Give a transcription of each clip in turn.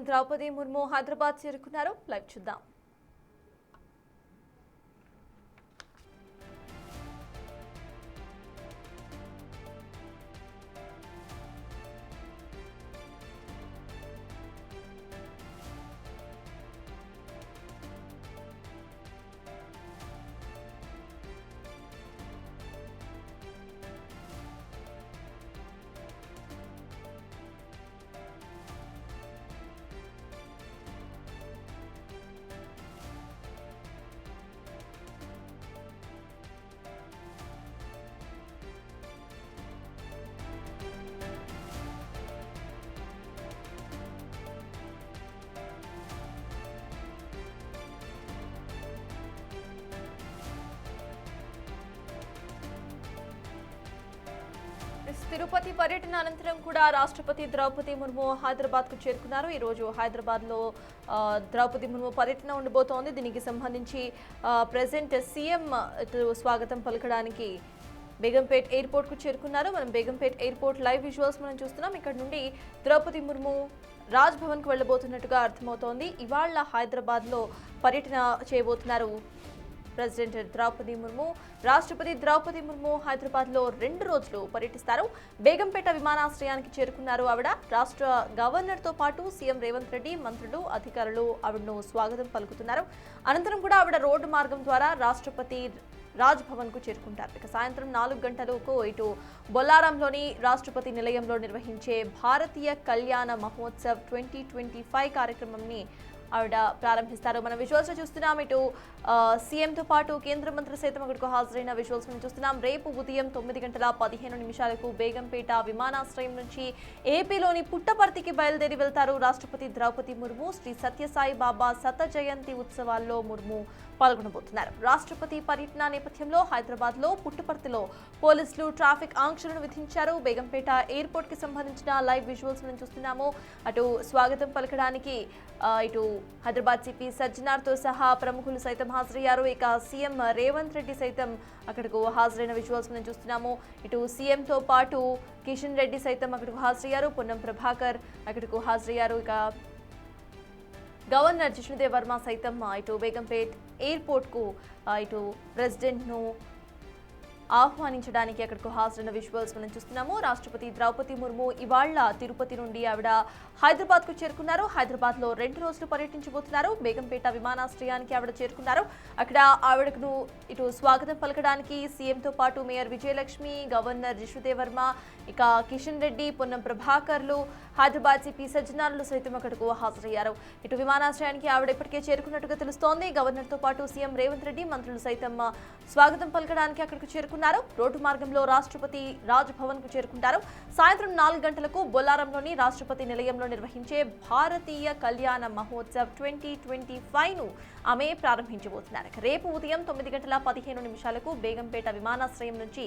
ద్రౌపది ముర్ము హైదరాబాద్ చేరుకున్నారు. లైవ్ చూద్దాం. తిరుపతి పర్యటన అనంతరం కూడా రాష్ట్రపతి ద్రౌపది ముర్ము హైదరాబాద్ కు చేరుకున్నారు. ఈ రోజు హైదరాబాద్ లో ద్రౌపది ముర్ము పర్యటన ఉండబోతోంది. దీనికి సంబంధించి ప్రెసిడెంట్ సీఎం స్వాగతం పలకడానికి బేగంపేట్ ఎయిర్పోర్ట్ కు చేరుకున్నారు. మనం బేగంపేట్ ఎయిర్పోర్ట్ లైవ్ విజువల్స్ మనం చూస్తున్నాం. ఇక్కడ నుండి ద్రౌపది ముర్ము రాజ్ భవన్ కు వెళ్లబోతున్నట్టుగా అర్థమవుతోంది. ఇవాళ హైదరాబాద్ లో పర్యటన చేయబోతున్నారు ప్రెసిడెంట్ ద్రౌపది ముర్ము. రాష్ట్రపతి ద్రౌపది ముర్ము హైదరాబాద్ లో 2 రోజులు పర్యటిస్తారు. బేగంపేట విమానాశ్రయానికి చేరుకున్నారు. ఆవిడ రాష్ట్ర గవర్నర్ తో పాటు సీఎం రేవంత్ రెడ్డి, మంత్రులు, అధికారులు ఆవిడను స్వాగతం పలుకుతున్నారు. అనంతరం కూడా ఆవిడ రోడ్డు మార్గం ద్వారా రాష్ట్రపతి రాజ్ భవన్ కు చేరుకుంటారు. ఇక సాయంత్రం 4 గంటలకు ఇటు బొల్లారంలోని రాష్ట్రపతి నిలయంలో నిర్వహించే భారతీయ కళ్యాణ మహోత్సవ్ 2025 కార్యక్రమంని ఆవిడ ప్రారంభిస్తారు. మనం విజువల్స్ చూస్తున్నాం. ఇటు సీఎంతో పాటు కేంద్ర మంత్రి సైతం అక్కడికి హాజరైన విజువల్స్ చూస్తున్నాం. రేపు ఉదయం 9:15 బేగంపేట విమానాశ్రయం నుంచి ఏపీలోని పుట్టపర్తికి బయలుదేరి వెళ్తారు రాష్ట్రపతి ద్రౌపది ముర్ము. శ్రీ సత్యసాయి బాబా శత జయంతి ఉత్సవాల్లో ముర్ము పాల్గొనబోతున్నారు. రాష్ట్రపతి పర్యటన నేపథ్యంలో హైదరాబాద్ లో పుట్టపర్తిలో పోలీసులు ట్రాఫిక్ ఆంక్షలను విధించారు. బేగంపేట ఎయిర్పోర్ట్ కి సంబంధించిన లైవ్ విజువల్స్ మనం చూస్తున్నాము. అటు స్వాగతం పలకడానికి ఇటు హైదరాబాద్ సిపి సజ్జనార్ తో సహా ప్రముఖులు సైతం హాజరయ్యారు. ఇక సీఎం రేవంత్ రెడ్డి సైతం అక్కడకు హాజరైన విజువల్స్ మనం చూస్తున్నాము. ఇటు సీఎం తో పాటు కిషన్ రెడ్డి సైతం అక్కడకు హాజరయ్యారు. పొన్నం ప్రభాకర్ అక్కడకు హాజరయ్యారు. ఇక గవర్నర్ జిష్ణుదేవ్ వర్మ సైతం ఇటు బేగంపేట్ ఎయిర్పోర్ట్ కు ఇటు ప్రెసిడెంట్ ను ఆహ్వానించడానికి అక్కడకు హాజరైన విజువల్స్ మనం చూస్తున్నాము. రాష్ట్రపతి ద్రౌపది ముర్ము ఇవాళ తిరుపతి నుండి ఆవిడ హైదరాబాద్ కు చేరుకున్నారు. హైదరాబాద్ లో 2 రోజులు పర్యటించబోతున్నారు. బేగంపేట విమానాశ్రయానికి ఆవిడ చేరుకున్నారు. అక్కడ ఆవిడకు ఇటు స్వాగతం పలకడానికి సీఎంతో పాటు మేయర్ విజయలక్ష్మి, గవర్నర్ జిష్ణుదేవ్ వర్మ, ఇక కిషన్ రెడ్డి, పొన్నం ప్రభాకర్లు, హైదరాబాద్ సిపి సజ్జనార్లు సైతం అక్కడకు హాజరయ్యారు. ఇటు విమానాశ్రయానికి ఆవిడ ఇప్పటికే చేరుకున్నట్టుగా తెలుస్తోంది. గవర్నర్ తో పాటు సీఎం రేవంత్ రెడ్డి, మంత్రులు సైతం స్వాగతం పలకడానికి అక్కడకు చేరుకున్నారు. రోడ్డు మార్గంలో రాష్ట్రపతి రాజ్ భవన్ కు చేరుకుంటారు. సాయంత్రం 4 గంటలకు బొల్లారంలోని రాష్ట్రపతి నిలయంలో నిర్వహించే భారతీయ కళ్యాణ మహోత్సవ్ 2025 ను ఆమె ప్రారంభించబోతున్నారు. రేపు ఉదయం 9:15 బేగంపేట విమానాశ్రయం నుంచి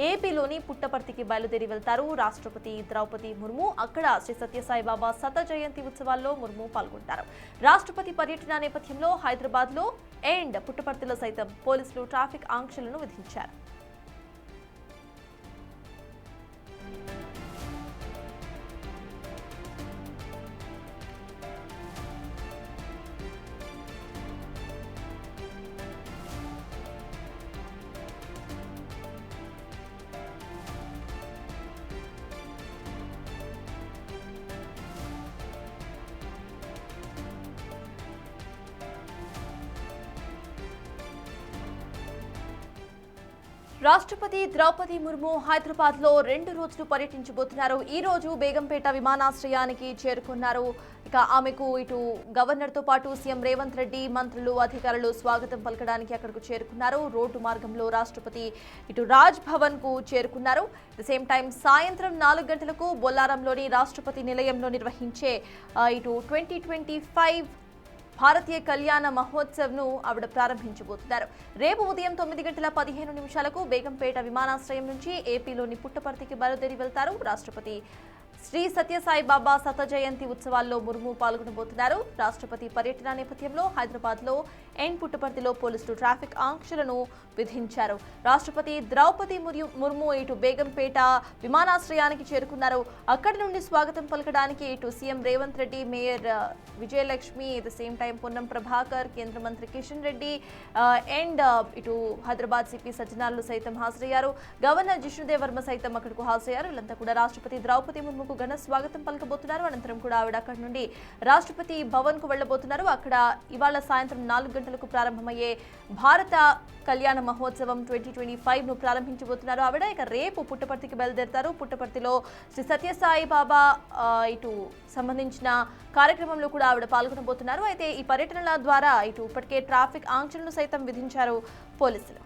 ఏపీలోని పుట్టపర్తికి బయలుదేరి వెళ్తారు రాష్ట్రపతి ద్రౌపది ముర్ము. అక్కడ శ్రీ సత్యసాయి బాబా శత జయంతి ఉత్సవాల్లో ముర్ము పాల్గొంటారు. రాష్ట్రపతి పర్యటన నేపథ్యంలో హైదరాబాద్ లో అండ్ పుట్టపర్తిలో సైతం పోలీసులు ట్రాఫిక్ ఆంక్షలను విధించారు. రాష్ట్రపతి ద్రౌపది ముర్ము హైదరాబాద్ లో 2 రోజులు పర్యటించబోతున్నారు. ఈ రోజు బేగంపేట విమానాశ్రయానికి చేరుకున్నారు. ఇక ఆమెకు ఇటు గవర్నర్ తో పాటు సీఎం రేవంత్ రెడ్డి, మంత్రులు, అధికారులు స్వాగతం పలకడానికి అక్కడకు చేరుకున్నారు. రోడ్డు మార్గంలో రాష్ట్రపతి ఇటు రాజ్ భవన్ కు చేరుకున్నారు. ద సేమ్ టైం సాయంత్రం 4 గంటలకు బొల్లారంలోని రాష్ట్రపతి నిలయంలో నిర్వహించే ఇటు 2025 భారతీయ కళ్యాణ మహోత్సవ్ ను ఆవిడ ప్రారంభించబోతున్నారు. రేపు ఉదయం 9:15 బేగంపేట విమానాశ్రయం నుంచి ఏపీలోని పుట్టపర్తికి బయలుదేరి వెళ్తారు రాష్ట్రపతి శ్రీ సత్యసాయి బాబా శత జయంతి ఉత్సవాల్లో ముర్ము పాల్గొనబోతున్నారు. రాష్ట్రపతి పర్యటన నేపథ్యంలో హైదరాబాద్లో ఎన్ పుట్టపర్తిలో పోలీసులు ట్రాఫిక్ ఆంక్షలను విధించారు. రాష్ట్రపతి ద్రౌపది ముర్ము ఇటు బేగంపేట విమానాశ్రయానికి చేరుకున్నారు. అక్కడి నుండి స్వాగతం పలకడానికి ఇటు CM Revanth Reddy, mayor Vijayalakshmi, at the same time Ponnam Prabhakar, కేంద్ర మంత్రి కిషన్ రెడ్డి అండ్ ఇటు హైదరాబాద్ సిపి సజ్జనార్లు సైతం హాజరయ్యారు. గవర్నర్ జిష్ణుదేవ్ వర్మ సైతం అక్కడకు హాజరయ్యారు. వీళ్ళంతా కూడా రాష్ట్రపతి ద్రౌపది ముర్ముకు ఘన స్వాగతం పలకబోతున్నారు. అనంతరం కూడా ఆవిడ అక్కడి నుండి రాష్ట్రపతి భవన్ కు వెళ్లబోతున్నారు. అక్కడ ఇవాళ సాయంత్రం 4 గంటలకు ప్రారంభమయ్యే భారత కళ్యాణ మహోత్సవం 2025 ను ప్రారంభించబోతున్నారు. ఆవిడ ఇక రేపు పుట్టపర్తికి బయలుదేరుతారు. పుట్టపర్తిలో శ్రీ సత్యసాయి బాబా ఇటు సంబంధించిన కార్యక్రమంలో కూడా ఆవిడ పాల్గొనబోతున్నారు. అయితే ఈ పర్యటనల ద్వారా ఇటు ఇప్పటికే ట్రాఫిక్ ఆంక్షలను సైతం విధించారు పోలీసులు.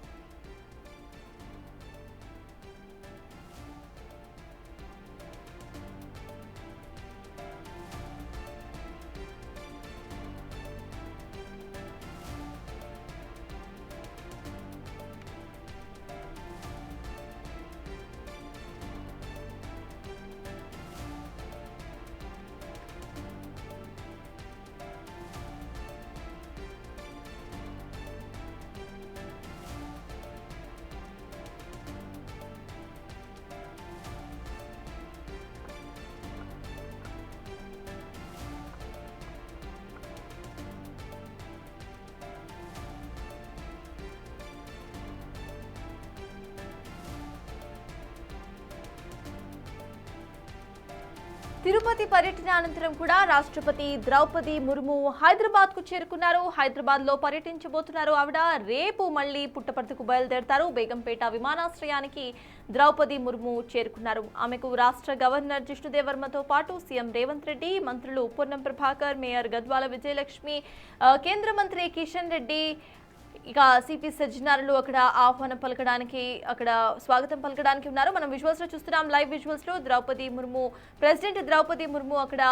తిరుపతి పర్యటన అనంతరం కూడా రాష్ట్రపతి ద్రౌపది ముర్ము హైదరాబాద్ కు చేరుకున్నారు. హైదరాబాద్ లో పర్యటించబోతున్నారు. ఆవిడ రేపు మళ్లీ పుట్టపర్తికు బయలుదేరతారు. బేగంపేట విమానాశ్రయానికి ద్రౌపది ముర్ము చేరుకున్నారు. ఆమెకు రాష్ట్ర గవర్నర్ జిష్ణుదేవ్ వర్మతో పాటు సీఎం రేవంత్ రెడ్డి, మంత్రులు పొన్నం ప్రభాకర్, మేయర్ గద్వాల విజయలక్ష్మి, కేంద్ర మంత్రి కిషన్ రెడ్డి, ఇక సిపి సజ్జనార్లు అక్కడ ఆహ్వానం పలకడానికి, అక్కడ స్వాగతం పలకడానికి ఉన్నారు. మనం విజువల్స్ లో చూస్తున్నాం, లైవ్ విజువల్స్ లో ద్రౌపది ముర్ము, ప్రెసిడెంట్ ద్రౌపది ముర్ము అక్కడ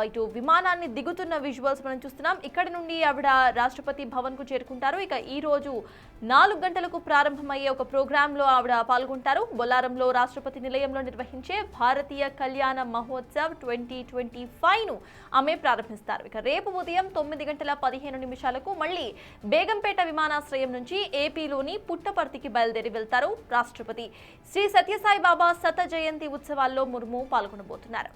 ఇటు విమానాన్ని దిగుతున్న విజువల్స్ మనం చూస్తున్నాం. ఇక్కడ నుండి ఆవిడ రాష్ట్రపతి భవన్ కు చేరుకుంటారు. ఇక ఈ రోజు 4 గంటలకు ప్రారంభమయ్యే ఒక ప్రోగ్రామ్ లో ఆవిడ పాల్గొంటారు. బొల్లారంలో రాష్ట్రపతి నిలయంలో నిర్వహించే భారతీయ కళ్యాణ మహోత్సవ్ 2025 ను ఆమె ప్రారంభిస్తారు. ఇక రేపు ఉదయం 9:15 మళ్ళీ బేగంపేట విమానాశ్రయం నుంచి ఏపీలోని పుట్టపర్తికి బయలుదేరి వెళ్తారు రాష్ట్రపతి. శ్రీ సత్యసాయి బాబా శత జయంతి ఉత్సవాల్లో ముర్ము పాల్గొనబోతున్నారు.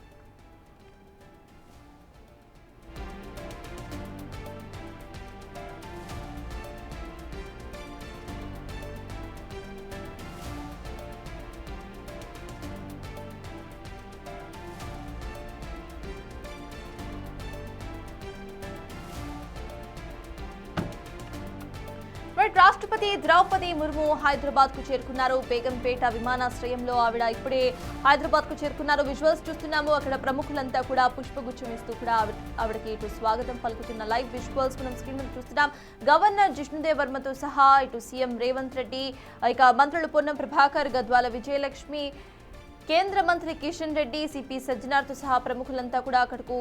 రాష్ట్రపతి ద్రౌపది ముర్ము హైదరాబాద్ కు చేరుకున్నారు. బేగంపేట విమానాశ్రయంలో ఆవిడ ఇప్పుడే హైదరాబాద్ కు చేరుకున్నారు. విజువల్స్ చూస్తున్నాము. అక్కడ ప్రముఖులంతా కూడా పుష్పగుచ్చం ఇస్తూ కూడా ఆవిడకి ఇటు స్వాగతం పలుకుతున్న లైవ్ విజువల్స్ మనం స్క్రీన్ మీద చూస్తున్నాం. గవర్నర్ జిష్ణుదేవ్ వర్మతో సహా ఇటు సీఎం రేవంత్ రెడ్డి, ఇక మంత్రులు పొన్నం ప్రభాకర్, గద్వాల విజయలక్ష్మి, కేంద్ర మంత్రి కిషన్ రెడ్డి, సిపి సజ్జనార్తో సహా ప్రముఖులంతా కూడా అక్కడకు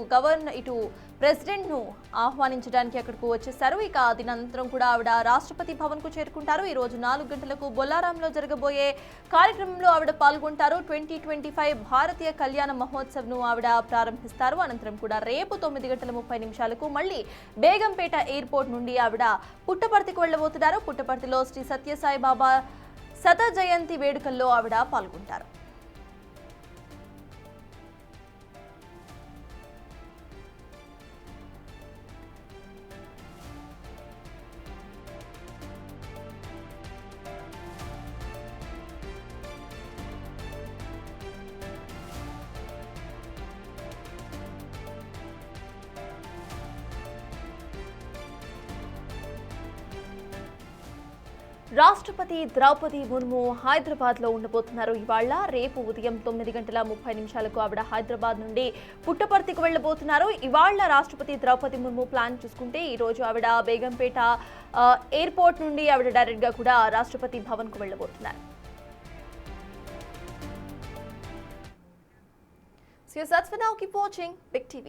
ఇటు ప్రెసిడెంట్ ను ఆహ్వానించడానికి అక్కడకు వచ్చేశారు. ఇక దీనంతరం కూడా ఆవిడ రాష్ట్రపతి భవన్ కు చేరుకుంటారు. ఈ రోజు 4 గంటలకు బొల్లారంలో జరగబోయే కార్యక్రమంలో ఆవిడ పాల్గొంటారు. 2025 భారతీయ కళ్యాణ మహోత్సవ్ ను ఆవిడ ప్రారంభిస్తారు. అనంతరం కూడా రేపు 9:30 మళ్ళీ బేగంపేట ఎయిర్పోర్ట్ నుండి ఆవిడ పుట్టపర్తికి వెళ్లబోతున్నారు. పుట్టపర్తిలో శ్రీ సత్యసాయి బాబా శత జయంతి వేడుకల్లో ఆవిడ పాల్గొంటారు. రాష్ట్రపతి ద్రౌపది ముర్ము హైదరాబాద్ లో ఉండబోతున్నారు. ఇవాళ రేపు ఉదయం 9:30 ఆవిడ హైదరాబాద్ నుండి పుట్టపర్తికి వెళ్లబోతున్నారు. ఇవాళ రాష్ట్రపతి ద్రౌపది ముర్ము ప్లాన్ చూసుకుంటే ఈ రోజు ఆవిడ బేగంపేట ఎయిర్పోర్ట్ నుండి ఆవిడ డైరెక్ట్ గా కూడా రాష్ట్రపతి భవన్ కు వెళ్లబోతున్నారు. So that's for now. Keep watching Big TV.